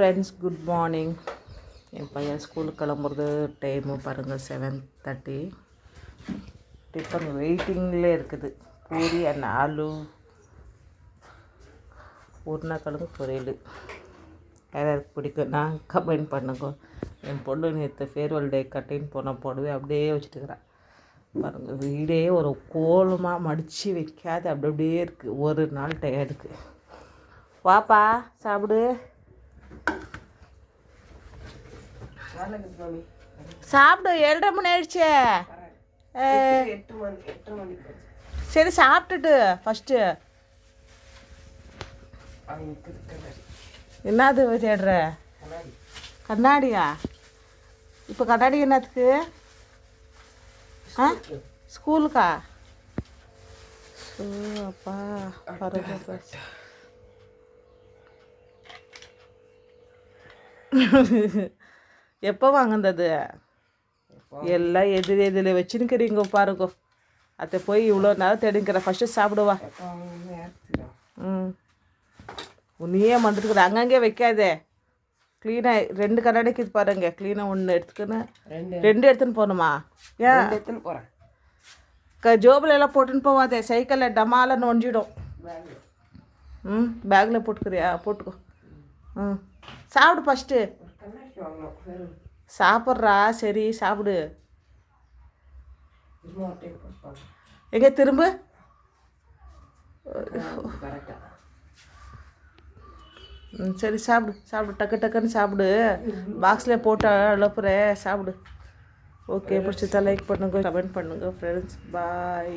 Friends, good morning. என் பையன் ஸ்கூலுக்கு கிளம்புறது டைமு பாருங்கள் 7:30. டிஃபன் வெயிட்டிங்கில் இருக்குது. பூரி அண்ட் ஆலு உருளைக்கிழங்கு பொரியல். யாருக்கு பிடிக்கும் நான் கமெண்ட் பண்ணுங்க. என் பொண்ணு நேற்று ஃபேர்வெல் டே கட்டின்னு போன போடவே அப்படியே வச்சுட்டுக்கிறேன் பாருங்கள். வீடே ஒரு கோலமாக மடித்து வைக்காது அப்படியே இருக்குது. ஒரு நாள் டயர்டுக்கு. வாப்பா சாப்பிடு. சாப்பிடு. 7:30 மணி ஆயிடுச்சே. சரி சாப்பிட்டுட்டு ஃபஸ்ட்டு என்னது தேடுற? கண்ணாடியா? இப்போ கண்ணாடி என்னத்துக்கு? ஸ்கூலுக்கா? அப்பா பாருங்க. எப்போ வாங்கினது? எல்லாம் எதில் வச்சுன்னுக்கிறீங்க பாருங்க. அதை போய் இவ்வளோ நேரம் தேடிங்கிற. ஃபஸ்ட்டு சாப்பிடுவா. நீயே வந்துட்டுக்கிற. அங்கங்கே வைக்காதே. க்ளீனாக 2 கண்ணாடிக்கு இது பாருங்க. க்ளீனாக 1 எடுத்துக்கின்னு 2 எடுத்துன்னு போகணுமா? ஏன் எடுத்துன்னு போகிறேன்? ஜோபில் எல்லாம் போட்டுன்னு போவாதே. சைக்கிளில் டமால நொஞ்சிடும். பேக்கில் போட்டுக்கிறியா? போட்டுக்கோ. சாப்பிடு ஃபஸ்ட்டு. சாப்பிட்றா. சரி சாப்பிடு. எங்கே திரும்ப? சரி சாப்பிடு சாப்பிடு. டக்குன்னு சாப்பிடு. பாக்ஸில் போட்டு அழுப்புற. சாப்பிடு. ஓகே, பிடிச்சதா லைக் பண்ணுங்க, கமெண்ட் பண்ணுங்க ஃப்ரெண்ட்ஸ். பாய்.